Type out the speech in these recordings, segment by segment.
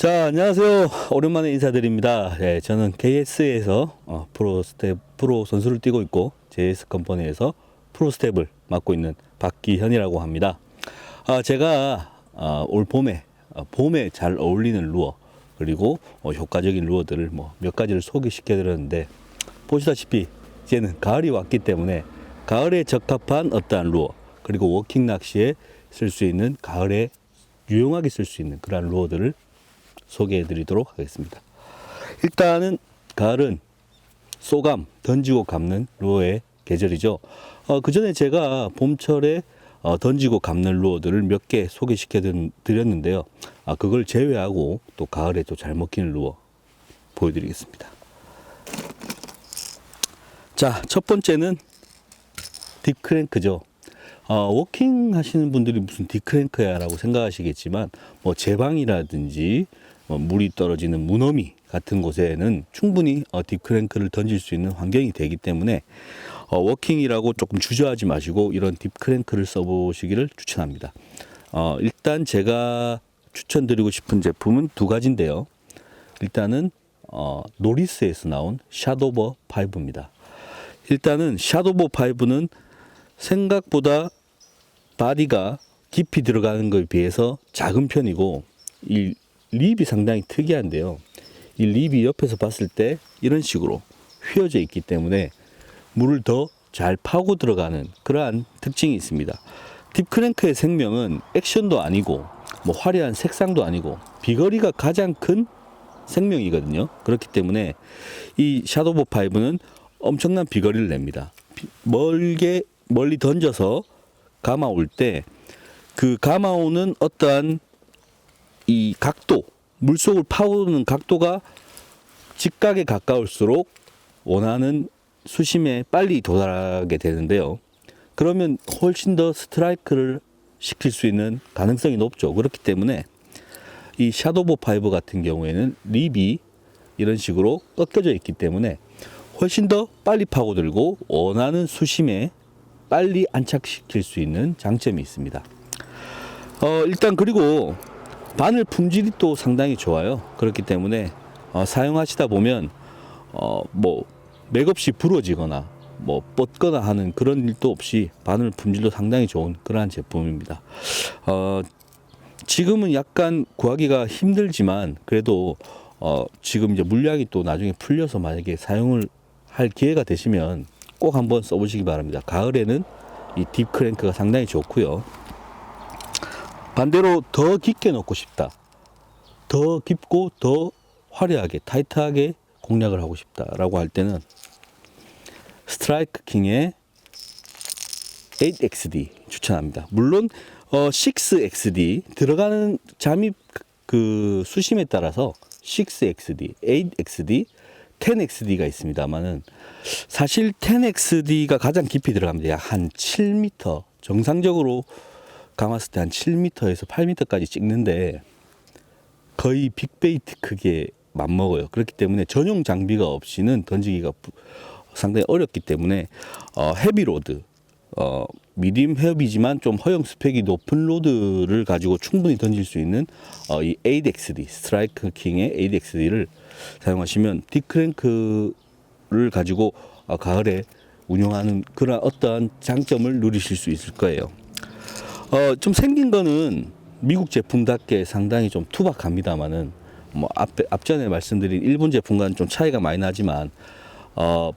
자, 안녕하세요. 오랜만에 인사드립니다. 네, 저는 KS에서 프로 선수를 뛰고 있고 JS 컴퍼니에서 프로 스텝을 맡고 있는 박기현이라고 합니다. 제가 올 봄에 잘 어울리는 루어 그리고 효과적인 루어들을 몇 가지를 소개시켜 드렸는데, 보시다시피 이제는 가을이 왔기 때문에 가을에 적합한 어떠한 루어 그리고 워킹 낚시에 쓸 수 있는, 가을에 유용하게 쓸 수 있는 그러한 루어들을 소개해 드리도록 하겠습니다. 일단은 가을은 쏘감, 던지고 감는 루어의 계절이죠. 그 전에 제가 봄철에 던지고 감는 루어들을 몇 개 소개시켜 드렸는데요. 그걸 제외하고 또 가을에 또 잘 먹히는 루어 보여드리겠습니다. 자, 첫 번째는 딥크랭크죠. 워킹 하시는 분들이 무슨 딥크랭크야 라고 생각하시겠지만, 제방이라든지 물이 떨어지는 무너미 같은 곳에는 충분히 딥크랭크를 던질 수 있는 환경이 되기 때문에 워킹이라고 조금 주저하지 마시고 이런 딥크랭크를 써보시기를 추천합니다. 일단 제가 추천드리고 싶은 제품은 두 가지인데요. 일단은 노리스에서 나온 샤도버 5입니다. 일단은 샤도버 5는 생각보다 바디가 깊이 들어가는 것에 비해서 작은 편이고, 이 립이 상당히 특이한데요. 이 립이 옆에서 봤을 때 이런 식으로 휘어져 있기 때문에 물을 더 잘 파고 들어가는 그러한 특징이 있습니다. 딥크랭크의 생명은 액션도 아니고 화려한 색상도 아니고 비거리가 가장 큰 생명이거든요. 그렇기 때문에 이 샤도버 5는 엄청난 비거리를 냅니다. 멀리 던져서 감아올 때 그 감아오는 어떠한 이 각도, 물속을 파고드는 각도가 직각에 가까울수록 원하는 수심에 빨리 도달하게 되는데요. 그러면 훨씬 더 스트라이크를 시킬 수 있는 가능성이 높죠. 그렇기 때문에 이 샤도버 5 같은 경우에는 립이 이런 식으로 꺾여져 있기 때문에 훨씬 더 빨리 파고들고 원하는 수심에 빨리 안착시킬 수 있는 장점이 있습니다. 일단 그리고 바늘 품질이 또 상당히 좋아요. 그렇기 때문에 사용하시다 보면 맥없이 부러지거나 뻗거나 하는 그런 일도 없이 바늘 품질도 상당히 좋은 그러한 제품입니다. 지금은 약간 구하기가 힘들지만 그래도 지금 이제 물량이 또 나중에 풀려서 만약에 사용을 할 기회가 되시면 꼭 한번 써보시기 바랍니다. 가을에는 이 딥크랭크가 상당히 좋고요. 반대로 더 깊게 넣고 싶다, 더 깊고 더 화려하게 타이트하게 공략을 하고 싶다라고 할 때는 스트라이크 킹의 8XD 추천합니다. 물론 6XD 들어가는 잠입 그 수심에 따라서 6XD, 8XD, 10XD가 있습니다만은 사실 10XD가 가장 깊이 들어갑니다. 약 한 7m, 정상적으로 감았을 때 한 7m에서 8m까지 찍는데 거의 빅베이트 크기에 맞먹어요. 그렇기 때문에 전용 장비가 없이는 던지기가 상당히 어렵기 때문에 헤비로드, 미디움 헤비지만 좀 허용 스펙이 높은 로드를 가지고 충분히 던질 수 있는 이 8XD, 스트라이크 킹의 8XD를 사용하시면 딥크랭크를 가지고 가을에 운용하는 그런 어떠한 장점을 누리실 수 있을 거예요. 좀 생긴 거는 미국 제품답게 상당히 좀 투박합니다만은 앞전에 말씀드린 일본 제품과는 좀 차이가 많이 나지만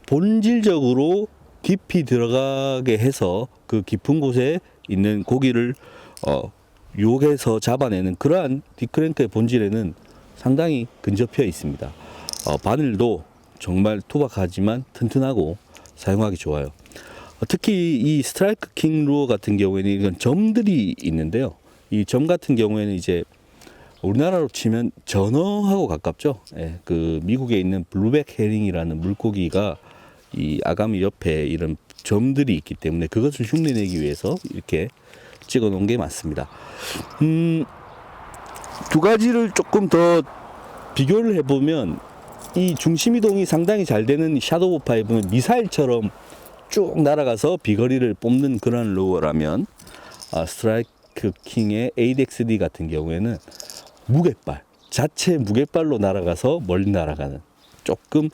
본질적으로 깊이 들어가게 해서 그 깊은 곳에 있는 고기를 유혹해서 잡아내는 그러한 딥크랭크의 본질에는 상당히 근접해 있습니다. 바늘도 정말 투박하지만 튼튼하고 사용하기 좋아요. 특히 이 스트라이크 킹 루어 같은 경우에는 이건 점들이 있는데요. 이 점 같은 경우에는 이제 우리나라로 치면 전어하고 가깝죠. 예, 그 미국에 있는 블루백 헤링이라는 물고기가 이 아가미 옆에 이런 점들이 있기 때문에 그것을 흉내내기 위해서 이렇게 찍어 놓은 게 맞습니다. 두 가지를 조금 더 비교를 해보면 이 중심 이동이 상당히 잘 되는 샤도우 5는 미사일처럼 쭉 날아가서 비거리를 뽑는 그런 루어라면 스트라이크 킹의 8XD 같은 경우에는 무게발, 자체 무게발로 날아가서 멀리 날아가는, 조금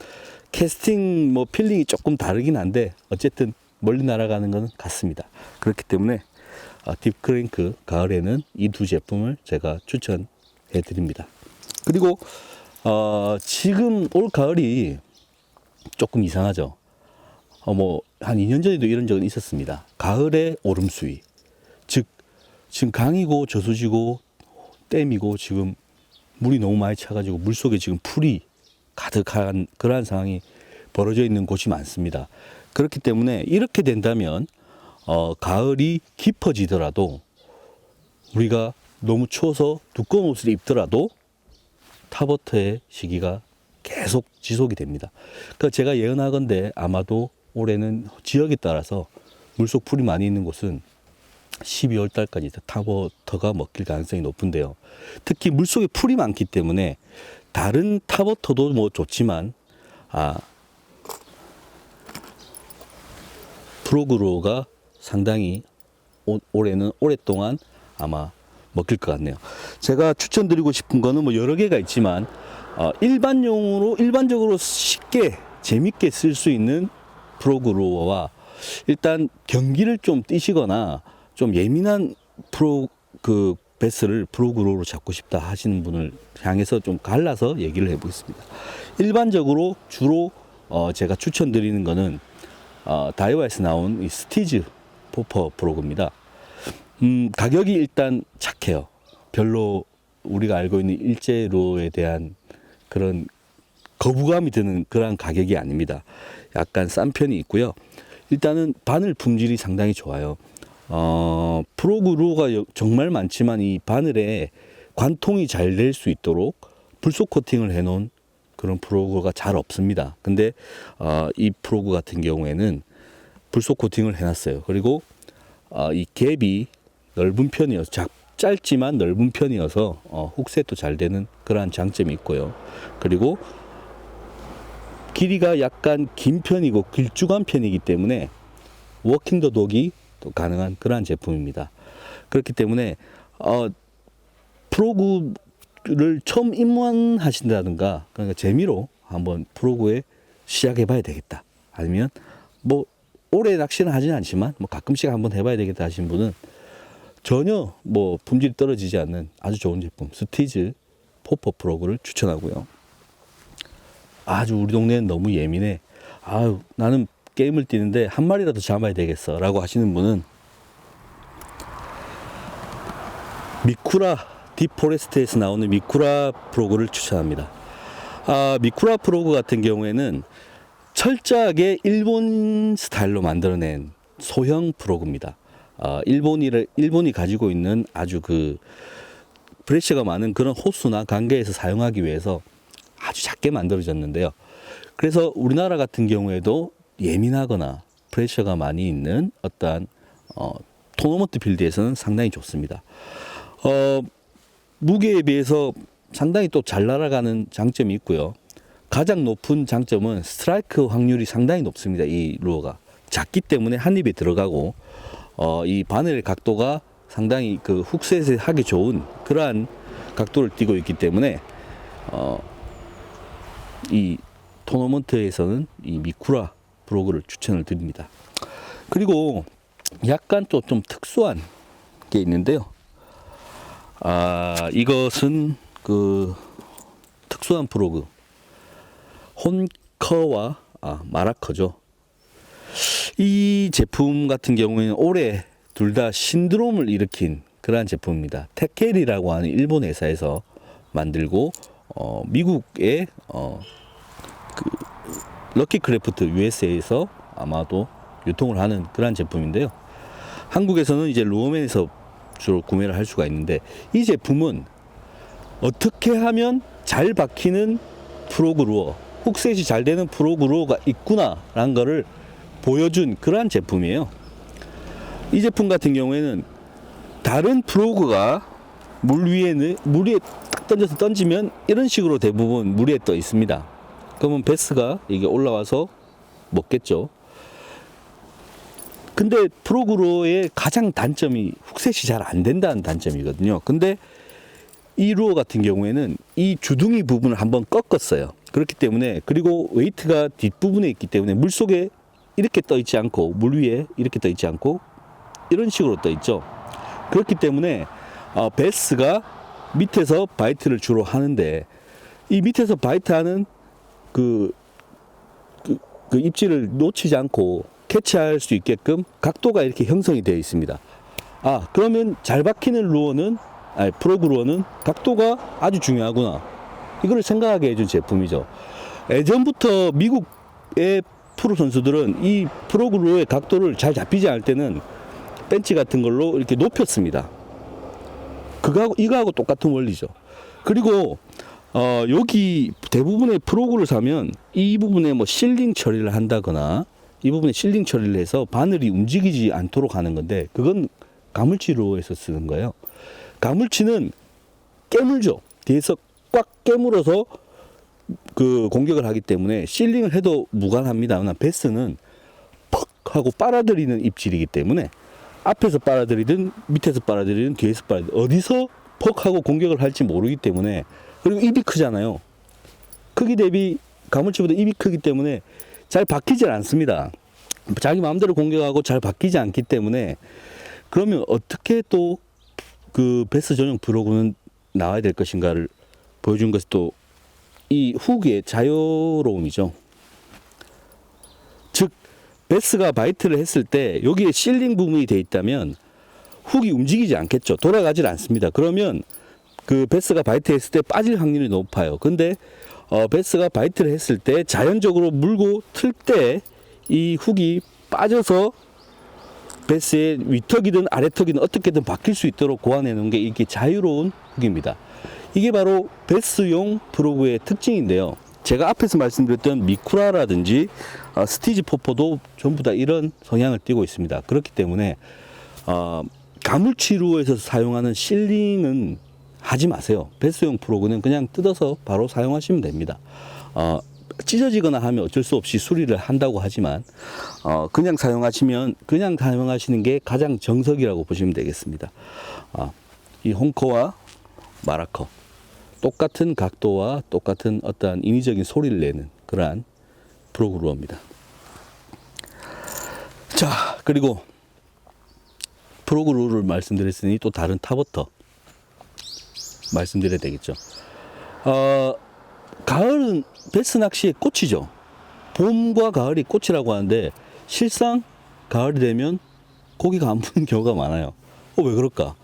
캐스팅 뭐 필링이 조금 다르긴 한데 어쨌든 멀리 날아가는 것은 같습니다. 그렇기 때문에 딥크랭크 가을에는 이 두 제품을 제가 추천해 드립니다. 그리고 지금 올 가을이 조금 이상하죠. 뭐 한 2년 전에도 이런 적은 있었습니다. 가을에 오름 수위, 즉 지금 강이고 저수지고 댐이고 지금 물이 너무 많이 차가지고 물속에 지금 풀이 가득한 그러한 상황이 벌어져 있는 곳이 많습니다. 그렇기 때문에 이렇게 된다면 가을이 깊어지더라도 우리가 너무 추워서 두꺼운 옷을 입더라도 탑워터의 시기가 계속 지속이 됩니다. 그러니까 제가 예언하건대 아마도 올해는 지역에 따라서 물속 풀이 많이 있는 곳은 12월 달까지 탑워터가 먹힐 가능성이 높은데요. 특히 물속에 풀이 많기 때문에 다른 탑워터도 뭐 좋지만 프로그로가 상당히 올해는 오랫동안 아마 먹힐 것 같네요. 제가 추천드리고 싶은 거는 뭐 여러 개가 있지만 일반적으로 쉽게 재밌게 쓸 수 있는 프로그로어와 일단 경기를 좀 뛰시거나 좀 예민한 베스를 프로그로어로 잡고 싶다 하시는 분을 향해서 좀 갈라서 얘기를 해보겠습니다. 일반적으로 주로 제가 추천드리는 거는 다이와에서 나온 이 스티즈 포퍼 프로그입니다. 가격이 일단 착해요. 별로 우리가 알고 있는 일제로에 대한 그런 거부감이 드는 그런 가격이 아닙니다. 약간 싼 편이 있고요. 일단은 바늘 품질이 상당히 좋아요. 프로그루가 정말 많지만 이 바늘에 관통이 잘 될 수 있도록 불속 코팅을 해놓은 그런 프로그가 잘 없습니다. 근데 이 프로그 같은 경우에는 불속 코팅을 해놨어요. 그리고 이 갭이 넓은 편이어서 짧지만 넓은 편이어서 훅셋도 잘 되는 그러한 장점이 있고요. 그리고 길이가 약간 긴 편이고 길쭉한 편이기 때문에 워킹 더 독이 또 가능한 그러한 제품입니다. 그렇기 때문에 프로그를 처음 입문하신다든가 그러니까 재미로 한번 프로그에 시작해 봐야 되겠다. 아니면 뭐 오래 낚시는 하지는 않지만 뭐 가끔씩 한번 해봐야 되겠다 하신 분은 전혀 뭐 품질이 떨어지지 않는 아주 좋은 제품 스티즈 포퍼 프로그를 추천하고요. 아주 우리 동네는 너무 예민해. 나는 게임을 뛰는데 한 마리라도 잡아야 되겠어 라고 하시는 분은 미쿠라 딥포레스트에서 나오는 미쿠라 프로그를 추천합니다. 미쿠라 프로그 같은 경우에는 철저하게 일본 스타일로 만들어낸 소형 프로그입니다. 일본이 가지고 있는 아주 프레셔가 많은 그런 호수나 강가에서 사용하기 위해서 아주 작게 만들어졌는데요. 그래서 우리나라 같은 경우에도 예민하거나 프레셔가 많이 있는 어떠한 토너먼트 필드에서는 상당히 좋습니다. 무게에 비해서 상당히 또 잘 날아가는 장점이 있고요. 가장 높은 장점은 스트라이크 확률이 상당히 높습니다. 이 루어가 작기 때문에 한 입에 들어가고 이 바늘의 각도가 상당히 훅셋에 하기 좋은 그러한 각도를 띄고 있기 때문에 이 토너먼트에서는 이 미쿠라 프로그를 추천을 드립니다. 그리고 약간 또 좀 특수한 게 있는데요. 이것은 특수한 프로그 혼커와 마라커죠. 이 제품 같은 경우에는 올해 둘 다 신드롬을 일으킨 그러한 제품입니다. 테켈이라고 하는 일본 회사에서 만들고 미국의 럭키크래프트 USA에서 아마도 유통을 하는 그러한 제품인데요. 한국에서는 이제 루어맨에서 주로 구매를 할 수가 있는데 이 제품은 어떻게 하면 잘 박히는 프로그 루어, 훅셋이 잘 되는 프로그 루어가 있구나라는 거를 보여준 그러한 제품이에요. 이 제품 같은 경우에는 다른 프로그가 물에 딱 던지면 이런 식으로 대부분 물 위에 떠 있습니다. 그러면 베스가 이게 올라와서 먹겠죠. 근데 프로그로의 가장 단점이 훅셋이 잘 안 된다는 단점이거든요. 근데 이 루어 같은 경우에는 이 주둥이 부분을 한번 꺾었어요. 그렇기 때문에, 그리고 웨이트가 뒷부분에 있기 때문에 물속에 이렇게 떠 있지 않고 물 위에 이렇게 떠 있지 않고 이런 식으로 떠 있죠. 그렇기 때문에 베스가 밑에서 바이트를 주로 하는데, 이 밑에서 바이트하는 그 입질을 놓치지 않고 캐치할 수 있게끔 각도가 이렇게 형성이 되어 있습니다. 그러면 잘 박히는 루어는, 프로그 루어는 각도가 아주 중요하구나, 이걸 생각하게 해준 제품이죠. 예전부터 미국의 프로 선수들은 이 프로그 루어의 각도를 잘 잡히지 않을 때는 벤치 같은 걸로 이렇게 높였습니다. 이거하고 똑같은 원리죠. 그리고 여기 대부분의 프로그를 사면 이 부분에 뭐 실링 처리를 한다거나 이 부분에 실링 처리를 해서 바늘이 움직이지 않도록 하는 건데, 그건 가물치로에서 쓰는 거예요. 가물치는 깨물죠. 뒤에서 꽉 깨물어서 그 공격을 하기 때문에 실링을 해도 무관합니다만, 베스는 퍽 하고 빨아들이는 입질이기 때문에 앞에서 빨아들이든 밑에서 빨아들이든 뒤에서 빨아들이든 어디서 퍽 하고 공격을 할지 모르기 때문에, 그리고 입이 크잖아요. 크기 대비 가물치보다 입이 크기 때문에 잘 박히질 않습니다. 자기 마음대로 공격하고 잘 박히지 않기 때문에, 그러면 어떻게 또 그 베스 전용 프로그는 나와야 될 것인가를 보여준 것이 또 이 훅의 자유로움이죠. 즉 베스가 바이트를 했을 때 여기에 실링 부분이 돼 있다면 훅이 움직이지 않겠죠. 돌아가질 않습니다. 그러면 그 베스가 바이트 했을 때 빠질 확률이 높아요. 근데 베스가 바이트를 했을 때 자연적으로 물고 틀 때 이 훅이 빠져서 베스의 위턱이든 아래턱이든 어떻게든 박힐 수 있도록 고안해 놓은 게 이게 자유로운 훅입니다. 이게 바로 베스용 프로그의 특징인데요. 제가 앞에서 말씀드렸던 미쿠라라든지 스티지 포포도 전부 다 이런 성향을 띠고 있습니다. 그렇기 때문에 가물치루에서 사용하는 실링은 하지 마세요. 베스용 프로그는 그냥 뜯어서 바로 사용하시면 됩니다. 찢어지거나 하면 어쩔 수 없이 수리를 한다고 하지만 그냥 사용하시는 게 가장 정석이라고 보시면 되겠습니다. 이 홍커와 마라커 똑같은 각도와 똑같은 어떠한 인위적인 소리를 내는 그러한 프로그루어입니다. 자, 그리고 프로그루어를 말씀드렸으니 또 다른 탑워터 말씀드려야 되겠죠. 가을은 베스 낚시의 꽃이죠. 봄과 가을이 꽃이라고 하는데 실상 가을이 되면 고기가 안 붙는 경우가 많아요. 왜 그럴까?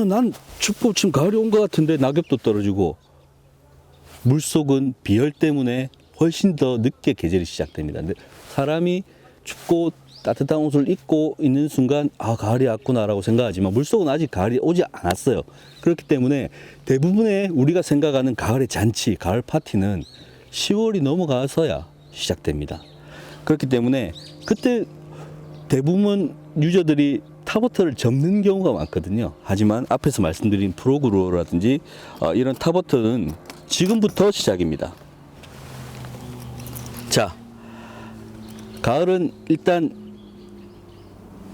난 춥고 지금 가을이 온 것 같은데 낙엽도 떨어지고, 물속은 비열 때문에 훨씬 더 늦게 계절이 시작됩니다. 근데 사람이 춥고 따뜻한 옷을 입고 있는 순간 가을이 왔구나라고 생각하지만 물속은 아직 가을이 오지 않았어요. 그렇기 때문에 대부분의 우리가 생각하는 가을의 잔치, 가을 파티는 10월이 넘어가서야 시작됩니다. 그렇기 때문에 그때 대부분 유저들이 탑워터를 접는 경우가 많거든요. 하지만 앞에서 말씀드린 프로그루어라든지 이런 탑워터는 지금부터 시작입니다. 자, 가을은 일단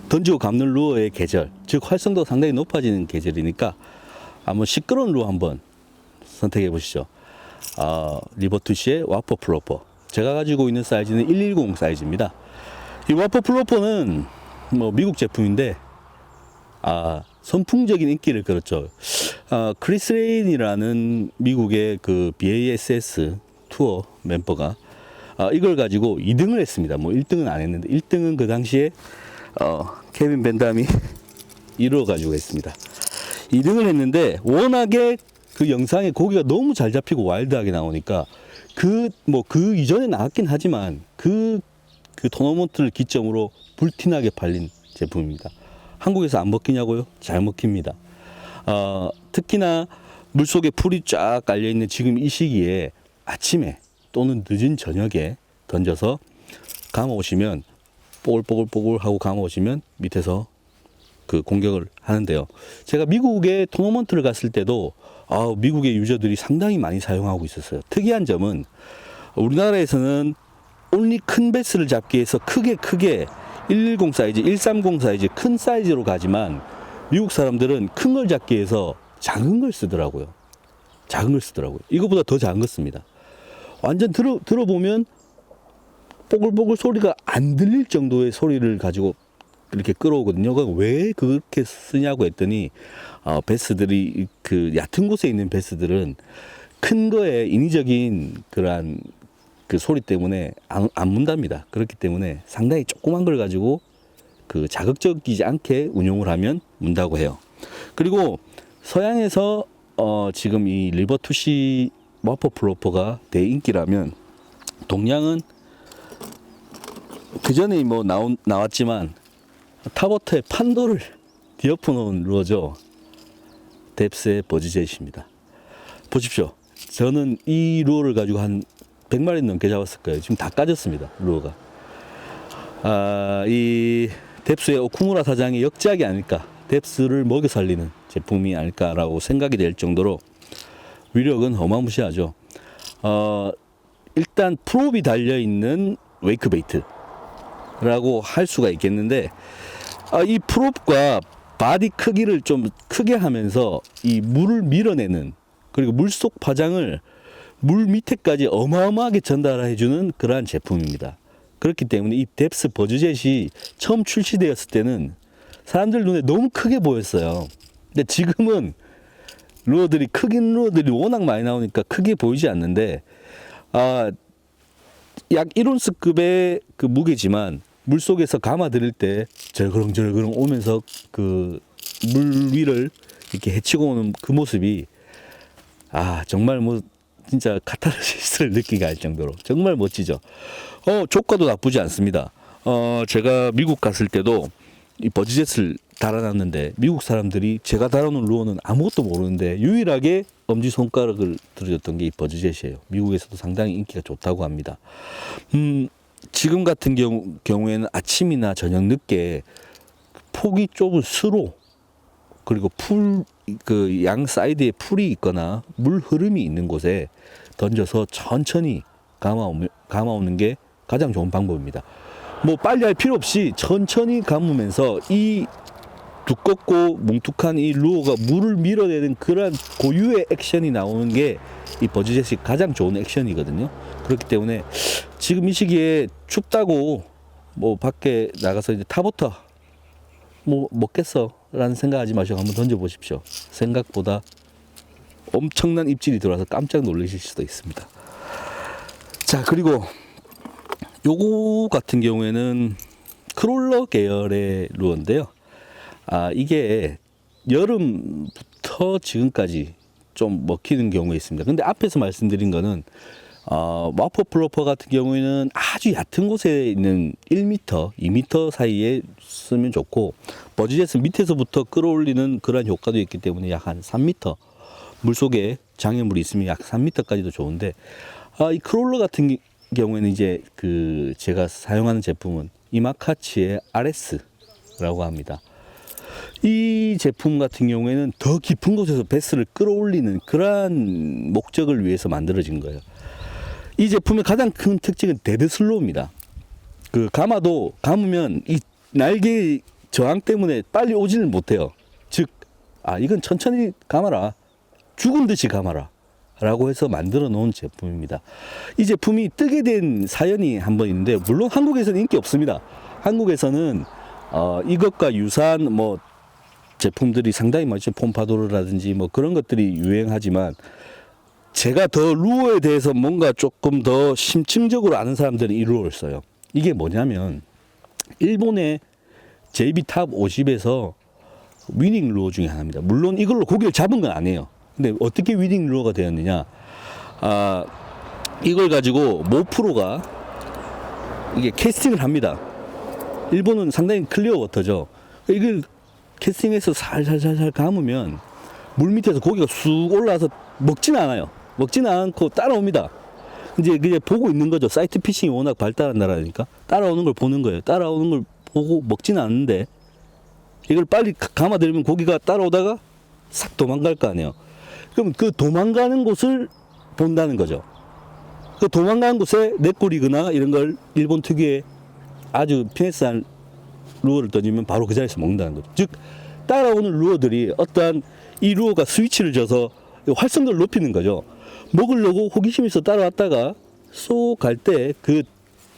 던지고 감는 루어의 계절, 즉 활성도가 상당히 높아지는 계절이니까 한번 시끄러운 루어 한번 선택해 보시죠. 리버투시의 와퍼 플로퍼. 제가 가지고 있는 사이즈는 110 사이즈입니다. 이 와퍼 플로퍼는 미국 제품인데 선풍적인 인기를 끌었죠. 크리스 레인이라는 미국의 그 BASS 투어 멤버가 이걸 가지고 2등을 했습니다. 1등은 안 했는데 1등은 그 당시에 케빈 벤담이 이루어 가지고 했습니다. 2등을 했는데 워낙에 그 영상에 고기가 너무 잘 잡히고 와일드하게 나오니까 그 이전에 나왔긴 하지만 그 토너먼트를 기점으로 불티나게 팔린 제품입니다. 한국에서 안 먹히냐고요? 잘 먹힙니다. 특히나 물속에 풀이 쫙 깔려있는 지금 이 시기에 아침에 또는 늦은 저녁에 던져서 감아오시면 뽀글뽀글뽀글 하고 감아오시면 밑에서 그 공격을 하는데요. 제가 미국에 토너먼트를 갔을 때도 미국의 유저들이 상당히 많이 사용하고 있었어요. 특이한 점은 우리나라에서는 온리 큰 베스를 잡기 위해서 크게 110 사이즈, 130 사이즈 큰 사이즈로 가지만 미국 사람들은 큰 걸 잡기 위해서 작은 걸 쓰더라고요. 작은 걸 쓰더라고요. 이거보다 더 작은 거 씁니다. 완전 들어보면 뽀글뽀글 소리가 안 들릴 정도의 소리를 가지고 이렇게 끌어오거든요. 왜 그렇게 쓰냐고 했더니 베스들이 그 얕은 곳에 있는 베스들은 큰 거에 인위적인 그러한 그 소리 때문에 안 문답니다. 그렇기 때문에 상당히 조그만 걸 가지고 그 자극적이지 않게 운용을 하면 문다고 해요. 그리고 서양에서 지금 이 리버투시 와퍼 플로퍼가 대인기라면 동양은 그 전에 뭐 나왔지만 타버터의 판도를 뒤엎어 놓은 루어죠. 뎁스의 버즈젯입니다. 보십시오. 저는 이 루어를 가지고 한 100마리 넘게 잡았을 거예요. 지금 다 까졌습니다. 루어가. 이 뎁스의 오쿠무라 사장의 역작이 아닐까. 뎁스를 먹여 살리는 제품이 아닐까라고 생각이 될 정도로 위력은 어마무시하죠. 일단 프롭이 달려있는 웨이크베이트라고 할 수가 있겠는데 이 프롭과 바디 크기를 좀 크게 하면서 이 물을 밀어내는 그리고 물속 파장을 물 밑에까지 어마어마하게 전달해주는 그러한 제품입니다. 그렇기 때문에 이 뎁스 버즈젯이 처음 출시되었을 때는 사람들 눈에 너무 크게 보였어요. 근데 지금은 루어들이 크긴 루어들이 워낙 많이 나오니까 크게 보이지 않는데 약 1온스급의 그 무게지만 물속에서 감아들일 때 절그렁절그렁 오면서 그 물 위를 이렇게 헤치고 오는 그 모습이 정말 뭐 진짜 카타르시스를 느끼게 할 정도로 정말 멋지죠. 조과도 나쁘지 않습니다. 제가 미국 갔을 때도 이 버즈젯을 달아놨는데 미국 사람들이 제가 달아놓은 루어는 아무것도 모르는데 유일하게 엄지손가락을 들어줬던 게 이 버즈젯이에요. 미국에서도 상당히 인기가 좋다고 합니다. 지금 같은 경우에는 아침이나 저녁 늦게 폭이 좁은 수로 그리고 그 양 사이드에 풀이 있거나 물 흐름이 있는 곳에 던져서 천천히 감아오는 게 가장 좋은 방법입니다. 뭐 빨리 할 필요 없이 천천히 감으면서 이 두껍고 뭉툭한 이 루어가 물을 밀어내는 그런 고유의 액션이 나오는 게 이 버즈젯이 가장 좋은 액션이거든요. 그렇기 때문에 지금 이 시기에 춥다고 뭐 밖에 나가서 이제 타버터 뭐 먹겠어 라는 생각하지 마시고 한번 던져보십시오. 생각보다 엄청난 입질이 들어와서 깜짝 놀라실 수도 있습니다. 자, 그리고 요거 같은 경우에는 크롤러 계열의 루어인데요. 이게 여름부터 지금까지 좀 먹히는 경우가 있습니다. 근데 앞에서 말씀드린 거는 와퍼 플로퍼 같은 경우에는 아주 얕은 곳에 있는 1m, 2m 사이에 쓰면 좋고 버즈젯은 밑에서부터 끌어올리는 그런 효과도 있기 때문에 약 한 3m 물속에 장애물이 있으면 약 3m까지도 좋은데 이 크롤러 같은 경우에는 이제 그 제가 사용하는 제품은 이마카치의 RS라고 합니다. 이 제품 같은 경우에는 더 깊은 곳에서 베스를 끌어올리는 그러한 목적을 위해서 만들어진 거예요. 이 제품의 가장 큰 특징은 데드 슬로우입니다. 그 감으면 이 날개 저항 때문에 빨리 오지는 못해요. 즉, 이건 천천히 감아라. 죽은 듯이 감아라. 라고 해서 만들어 놓은 제품입니다. 이 제품이 뜨게 된 사연이 한 번 있는데, 물론 한국에서는 인기 없습니다. 한국에서는, 이것과 유사한 뭐, 제품들이 상당히 많죠. 폼파도르라든지 뭐 그런 것들이 유행하지만, 제가 더 루어에 대해서 뭔가 조금 더 심층적으로 아는 사람들은 이 루어를 써요. 이게 뭐냐면 일본의 JB 탑 50에서 위닝 루어 중에 하나입니다. 물론 이걸로 고기를 잡은 건 아니에요. 근데 어떻게 위닝 루어가 되었느냐? 이걸 가지고 모 프로가 이게 캐스팅을 합니다. 일본은 상당히 클리어 워터죠. 이걸 캐스팅해서 살살살살 감으면 물 밑에서 고기가 쑥 올라와서 먹지는 않아요. 먹지는 않고 따라옵니다. 이제 그냥 보고 있는 거죠. 사이트 피싱이 워낙 발달한 나라니까 따라오는 걸 보는 거예요. 따라오는 걸 보고 먹지는 않는데 이걸 빨리 감아들면 고기가 따라오다가 싹 도망갈 거 아니에요. 그럼 그 도망가는 곳을 본다는 거죠. 그 도망가는 곳에 넷골이거나 이런 걸 일본 특유의 아주 피네스한 루어를 던지면 바로 그 자리에서 먹는다는 거죠. 즉 따라오는 루어들이 어떠한 이 루어가 스위치를 줘서 활성도를 높이는 거죠. 먹으려고 호기심에서 따라왔다가 쏙 갈 때 그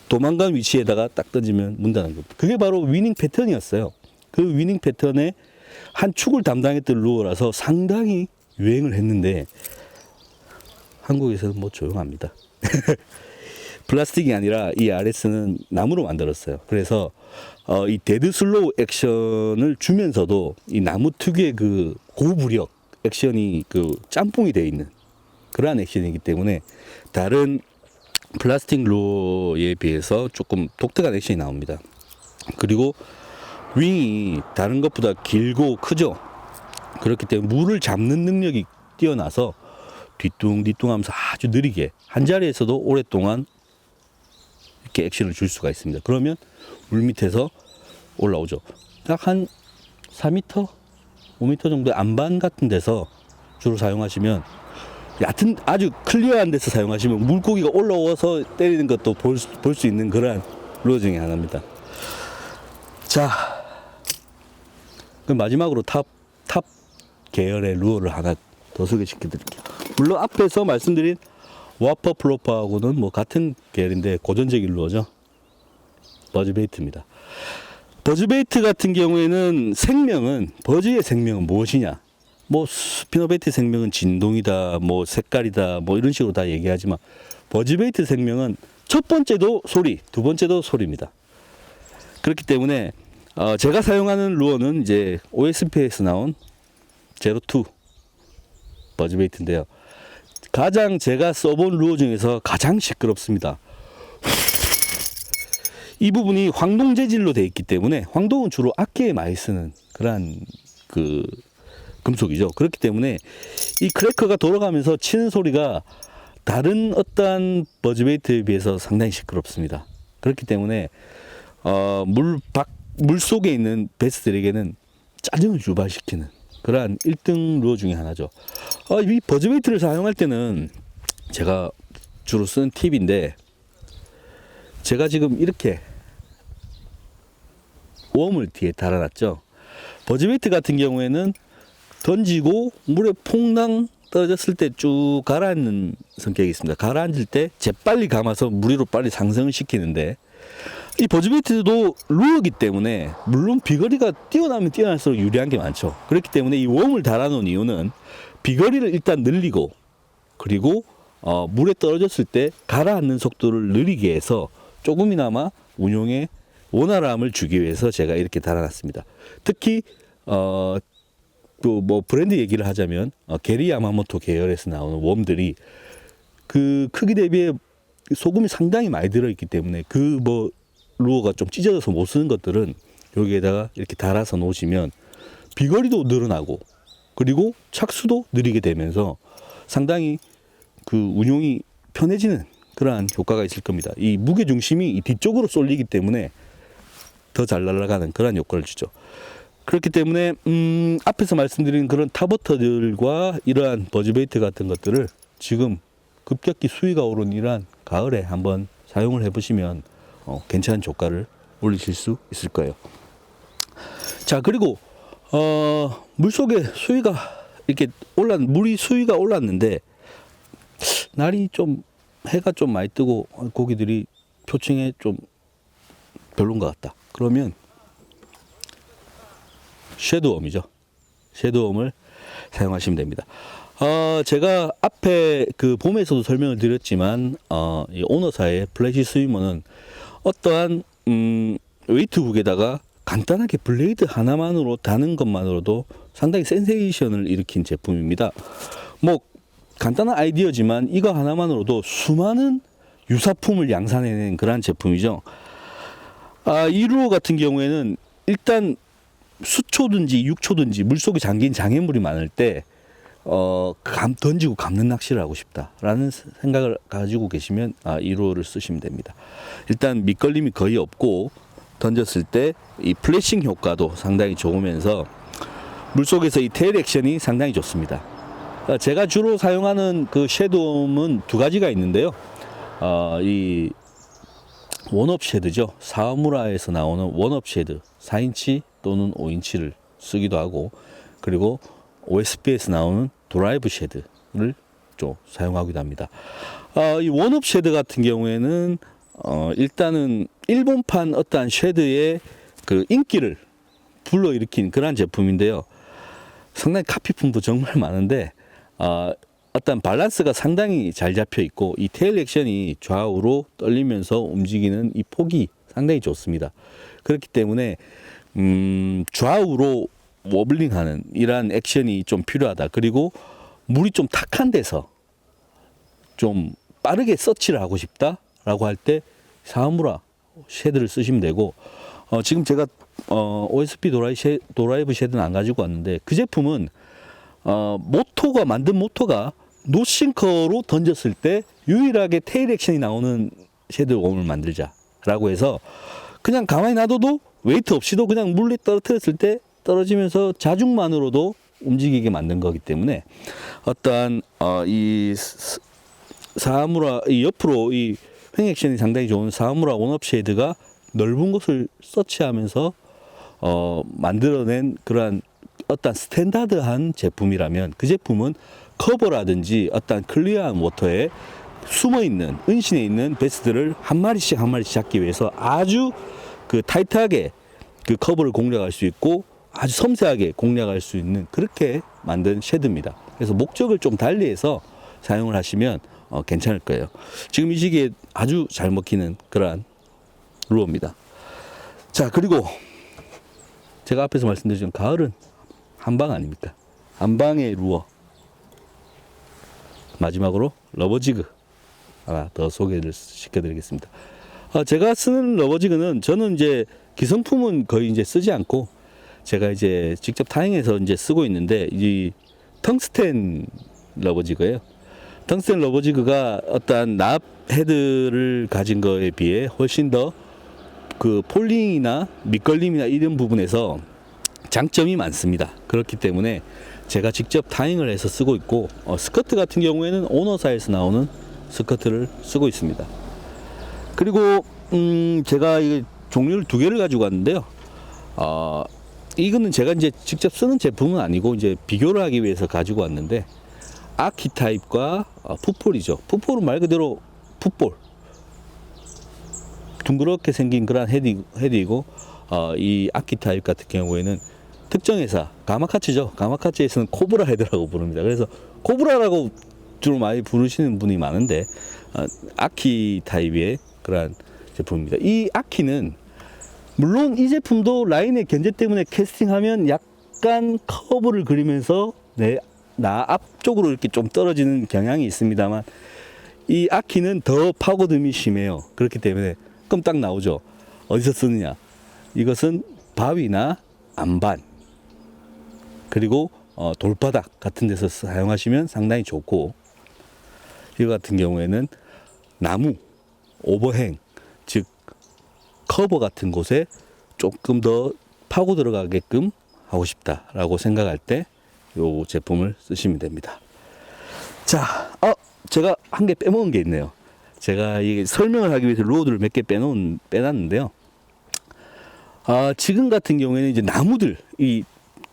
도망간 위치에다가 딱 던지면 문다는 겁니다. 그게 바로 위닝 패턴이었어요. 그 위닝 패턴의 한 축을 담당했던 루어라서 상당히 유행을 했는데 한국에서는 뭐 조용합니다. 플라스틱이 아니라 이 RS는 나무로 만들었어요. 그래서 이 데드 슬로우 액션을 주면서도 이 나무 특유의 그 고부력 액션이 그 짬뽕이 되어 있는 그러한 액션이기 때문에 다른 플라스틱 루어에 비해서 조금 독특한 액션이 나옵니다. 그리고 윙이 다른 것보다 길고 크죠. 그렇기 때문에 물을 잡는 능력이 뛰어나서 뒤뚱뒤뚱 하면서 아주 느리게 한 자리에서도 오랫동안 이렇게 액션을 줄 수가 있습니다. 그러면 물 밑에서 올라오죠. 딱 한 4m, 5m 정도의 안반 같은 데서 주로 사용하시면 얕은 아주 클리어한 데서 사용하시면 물고기가 올라와서 때리는 것도 볼 수 있는 그러한 루어 중에 하나입니다. 자, 그럼 마지막으로 탑 계열의 루어를 하나 더 소개시켜 드릴게요. 물론 앞에서 말씀드린 와퍼 플로퍼하고는 뭐 같은 계열인데 고전적인 루어죠. 버즈베이트입니다. 버즈베이트 같은 경우에는 버즈의 생명은 무엇이냐? 뭐 스피너베이트 생명은 진동이다, 뭐 색깔이다, 뭐 이런 식으로 다 얘기하지만 버즈베이트 생명은 첫 번째도 소리, 두 번째도 소리입니다. 그렇기 때문에 제가 사용하는 루어는 이제 OSP에서 나온 제로2 버즈베이트인데요. 가장 제가 써본 루어 중에서 가장 시끄럽습니다. 이 부분이 황동 재질로 되어 있기 때문에 황동은 주로 악기에 많이 쓰는 그러한 그 금속이죠. 그렇기 때문에 이 크래커가 돌아가면서 치는 소리가 다른 어떠한 버즈베이트에 비해서 상당히 시끄럽습니다. 그렇기 때문에 물 속에 있는 베스들에게는 짜증을 유발시키는 그러한 1등 루어 중에 하나죠. 이 버즈베이트를 사용할 때는 제가 주로 쓰는 팁인데, 제가 지금 이렇게 웜을 뒤에 달아놨죠. 버즈베이트 같은 경우에는 던지고 물에 퐁당 떨어졌을 때 쭉 가라앉는 성격이 있습니다. 가라앉을 때 재빨리 감아서 물 위로 빨리 상승을 시키는데, 이 버즈베이트도 루어이기 때문에 물론 비거리가 뛰어나면 뛰어날수록 유리한 게 많죠. 그렇기 때문에 이 웜을 달아놓은 이유는 비거리를 일단 늘리고, 그리고 물에 떨어졌을 때 가라앉는 속도를 느리게 해서 조금이나마 운용에 원활함을 주기 위해서 제가 이렇게 달아놨습니다. 특히 또 뭐 브랜드 얘기를 하자면 게리 야마모토 계열에서 나오는 웜들이 그 크기 대비에 소금이 상당히 많이 들어있기 때문에 그 뭐 루어가 좀 찢어져서 못 쓰는 것들은 여기에다가 이렇게 달아서 놓으시면 비거리도 늘어나고, 그리고 착수도 느리게 되면서 상당히 그 운용이 편해지는 그러한 효과가 있을 겁니다. 이 무게 중심이 뒤쪽으로 쏠리기 때문에 더 잘 날아가는 그런 효과를 주죠. 그렇기 때문에 앞에서 말씀드린 그런 타버터들과 이러한 버즈베이트 같은 것들을 지금 급격히 수위가 오른 이러한 가을에 한번 사용을 해보시면 괜찮은 효과를 올리실 수 있을 거예요. 자, 그리고 물속에 수위가 이렇게 물이 수위가 올랐는데 날이 좀 해가 좀 많이 뜨고 고기들이 표층에 좀 별론 것 같다. 그러면 섀도우웜이죠. 섀도우웜을 사용하시면 됩니다. 제가 앞에 그 봄에서도 설명을 드렸지만 이 오너사의 플래시 스위머는 어떠한 웨이트북에다가 간단하게 블레이드 하나만으로 다는 것만으로도 상당히 센세이션을 일으킨 제품입니다. 뭐 간단한 아이디어지만 이거 하나만으로도 수많은 유사품을 양산해낸 그런 제품이죠. 이 루어 같은 경우에는 일단 수초든지 육초든지 물속에 잠긴 장애물이 많을 때 던지고 감는 낚시를 하고 싶다라는 생각을 가지고 계시면 이 루어를 쓰시면 됩니다. 일단 밑걸림이 거의 없고 던졌을 때 이 플래싱 효과도 상당히 좋으면서 물속에서 이 테일 액션이 상당히 좋습니다. 제가 주로 사용하는 그 섀도우는 두 가지가 있는데요. 이 원업 쉐드죠. 사무라에서 나오는 원업 쉐드 4인치 또는 5인치를 쓰기도 하고, 그리고 OSP에서 나오는 드라이브 쉐드 좀 사용하기도 합니다. 이 원업 쉐드 같은 경우에는 일단은 일본판 어떠한 쉐드의 그 인기를 불러일으킨 그러한 제품인데요. 상당히 카피품도 정말 많은데 어떤 밸런스가 상당히 잘 잡혀 있고 이 테일 액션이 좌우로 떨리면서 움직이는 이 폭이 상당히 좋습니다. 그렇기 때문에 좌우로 워블링하는 이러한 액션이 좀 필요하다. 그리고 물이 좀 탁한 데서 좀 빠르게 서치를 하고 싶다라고 할 때 사무라 쉐드를 쓰시면 되고, 지금 제가 OSP 도라이브 쉐드는 안 가지고 왔는데 그 제품은 모토가 만든 모토가 노싱커로 던졌을 때 유일하게 테일 액션이 나오는 쉐드 웜을 만들자라고 해서 그냥 가만히 놔둬도 웨이트 없이도 그냥 물에 떨어뜨렸을 때 떨어지면서 자중만으로도 움직이게 만든 거기 때문에 어떠한 이 사무라 이 옆으로 이 횡 액션이 상당히 좋은 사무라 원업 쉐드가 넓은 곳을 서치하면서 만들어낸 그러한 어떤 스탠다드한 제품이라면 그 제품은 커버라든지 어떤 클리어한 워터에 숨어있는 은신해 있는 베스들을 한 마리씩 잡기 위해서 아주 그 타이트하게 그 커버를 공략할 수 있고 아주 섬세하게 공략할 수 있는 그렇게 만든 쉐드입니다. 그래서 목적을 좀 달리해서 사용을 하시면 괜찮을 거예요. 지금 이 시기에 아주 잘 먹히는 그러한 루어입니다. 자, 그리고 제가 앞에서 말씀드렸지만 가을은 한방 아닙니까? 한방의 루어. 마지막으로 러버지그 하나 더 소개를 시켜드리겠습니다. 제가 쓰는 러버지그는 저는 이제 기성품은 거의 이제 쓰지 않고 제가 이제 직접 타행해서 이제 쓰고 있는데 이 텅스텐 러버지그예요. 텅스텐 러버지그가 어떠한 납 헤드를 가진 거에 비해 훨씬 더 그 폴링이나 밑걸림이나 이런 부분에서 장점이 많습니다. 그렇기 때문에 제가 직접 타행을 해서 쓰고 있고 스커트 같은 경우에는 오너사에서 나오는 스커트를 쓰고 있습니다. 그리고 제가 이 종류를 두 개를 가지고 왔는데요. 이거는 제가 이제 직접 쓰는 제품은 아니고 이제 비교를 하기 위해서 가지고 왔는데 아키 타입과 풋볼이죠. 풋볼은 말 그대로 풋볼. 둥그렇게 생긴 그런 헤드이고 이 아키 타입 같은 경우에는 특정 회사 가마카츠죠. 가마카츠에서는 코브라 헤드라고 부릅니다. 그래서 코브라라고 주로 많이 부르시는 분이 많은데 아키 타입의 그런 제품입니다. 이 아키는 물론 이 제품도 라인의 견제 때문에 캐스팅하면 약간 커브를 그리면서 나 앞쪽으로 이렇게 좀 떨어지는 경향이 있습니다만 이 아키는 더 파고듦이 심해요. 그렇기 때문에 그럼 딱 나오죠. 어디서 쓰느냐? 이것은 바위나 안반 그리고 돌바닥 같은 데서 사용하시면 상당히 좋고, 이거 같은 경우에는 나무, 오버행, 즉 커버 같은 곳에 조금 더 파고 들어가게끔 하고 싶다라고 생각할 때 이 제품을 쓰시면 됩니다. 자, 제가 한 개 빼먹은 게 있네요. 제가 이 설명을 하기 위해서 로드를 몇 개 빼놨는데요. 지금 같은 경우에는 이제 나무들이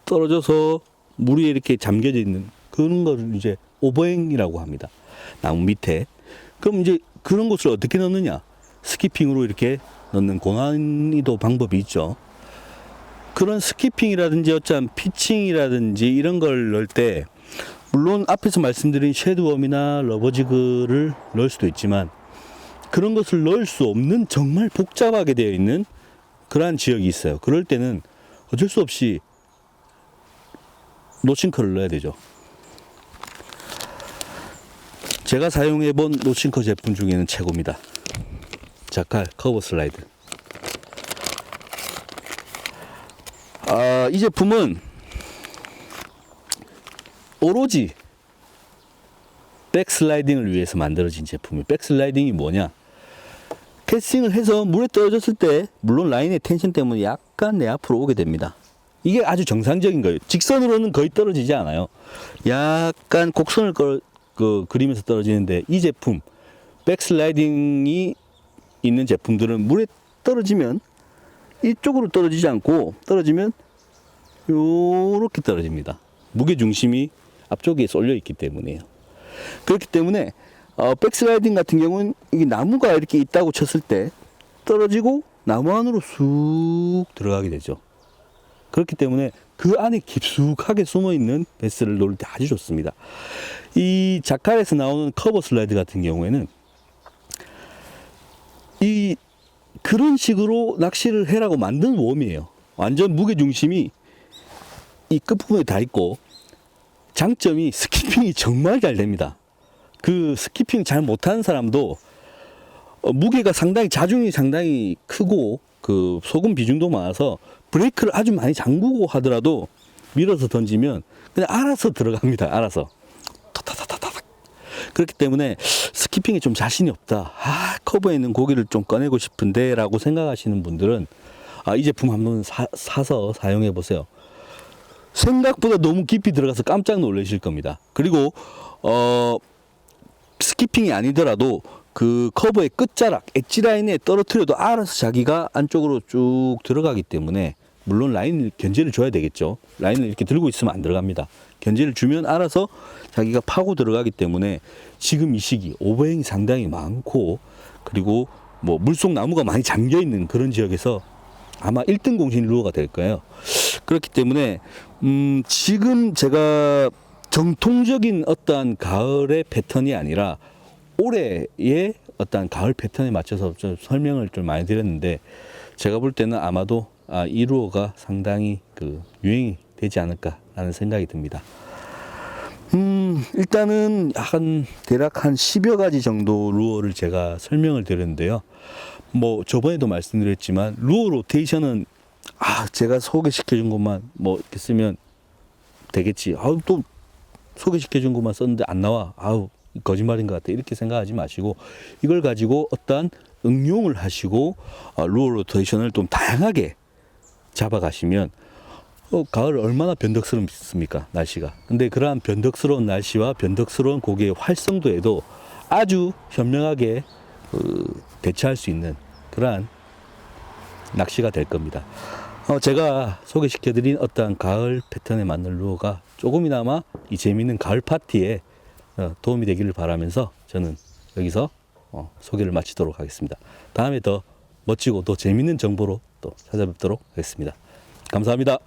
떨어져서 물 위에 이렇게 잠겨져 있는 그런 걸 이제 오버행이라고 합니다. 나무 밑에. 그럼 이제 그런 곳을 어떻게 넣느냐? 스키핑으로 이렇게 넣는 고난이도 방법이 있죠. 그런 스키핑이라든지 어쩌면 피칭이라든지 이런 걸 넣을 때 물론 앞에서 말씀드린 쉐드웜이나 러버지그를 넣을 수도 있지만 그런 것을 넣을 수 없는 정말 복잡하게 되어 있는 그러한 지역이 있어요. 그럴 때는 어쩔 수 없이 노싱커를 넣어야 되죠. 제가 사용해 본 노싱커 제품 중에는 최고입니다. 자칼 커버 슬라이드. 이 제품은 오로지 백슬라이딩을 위해서 만들어진 제품이에요. 백슬라이딩이 뭐냐? 캐스팅을 해서 물에 떨어졌을 때 물론 라인의 텐션 때문에 약간 내 앞으로 오게 됩니다. 이게 아주 정상적인 거예요. 직선으로는 거의 떨어지지 않아요. 약간 곡선을 그리면서 떨어지는데 이 제품 백슬라이딩이 있는 제품들은 물에 떨어지면 이쪽으로 떨어지지 않고 떨어지면 요렇게 떨어집니다. 무게중심이 앞쪽에 쏠려 있기 때문에요. 그렇기 때문에 백슬라이딩 같은 경우는 이게 나무가 이렇게 있다고 쳤을 때 떨어지고 나무 안으로 쑥 들어가게 되죠. 그렇기 때문에 그 안에 깊숙하게 숨어 있는 베스를 노릴 때 아주 좋습니다. 이 자칼에서 나오는 커버 슬라이드 같은 경우에는 그런 식으로 낚시를 해라고 만든 웜이에요. 완전 무게 중심이 이 끝부분에 다 있고, 장점이 스키핑이 정말 잘 됩니다. 그 스키핑 잘 못하는 사람도 무게가 상당히, 자중이 상당히 크고 그 소금 비중도 많아서 브레이크를 아주 많이 잠그고 하더라도 밀어서 던지면 그냥 알아서 들어갑니다. 알아서. 타타타타타. 그렇기 때문에 스키핑에 좀 자신이 없다. 커버에 있는 고기를 좀 꺼내고 싶은데 라고 생각하시는 분들은 이 제품 한번 사서 사용해 보세요. 생각보다 너무 깊이 들어가서 깜짝 놀라실 겁니다. 그리고 스키핑이 아니더라도 그 커버의 끝자락, 엣지 라인에 떨어뜨려도 알아서 자기가 안쪽으로 쭉 들어가기 때문에, 물론 라인을 견제를 줘야 되겠죠. 라인을 이렇게 들고 있으면 안 들어갑니다. 견제를 주면 알아서 자기가 파고 들어가기 때문에 지금 이 시기 오버행이 상당히 많고, 그리고 뭐 물속 나무가 많이 잠겨 있는 그런 지역에서 아마 1등 공신 루어가 될 거예요. 그렇기 때문에 지금 제가 정통적인 어떠한 가을의 패턴이 아니라 올해의 어떤 가을 패턴에 맞춰서 좀 설명을 좀 많이 드렸는데, 제가 볼 때는 아마도 이 루어가 상당히 그 유행이 되지 않을까라는 생각이 듭니다. 일단은 대략 한 10여 가지 정도 루어를 제가 설명을 드렸는데요. 뭐 저번에도 말씀드렸지만 루어 로테이션은 제가 소개시켜 준 것만 뭐 이렇게 쓰면 되겠지. 또 소개시켜 준 것만 썼는데 안 나와. 거짓말인 것 같아. 이렇게 생각하지 마시고, 이걸 가지고 어떠한 응용을 하시고 루어 로테이션을 좀 다양하게 잡아가시면 가을 얼마나 변덕스럽습니까, 날씨가. 근데 그러한 변덕스러운 날씨와 변덕스러운 고기의 활성도에도 아주 현명하게 대처할 수 있는 그러한 낚시가 될 겁니다. 제가 소개시켜드린 어떠한 가을 패턴에 맞는 루어가 조금이나마 이 재미있는 가을 파티에 도움이 되기를 바라면서 저는 여기서 소개를 마치도록 하겠습니다. 다음에 더 멋지고 더 재미있는 정보로 또 찾아뵙도록 하겠습니다. 감사합니다.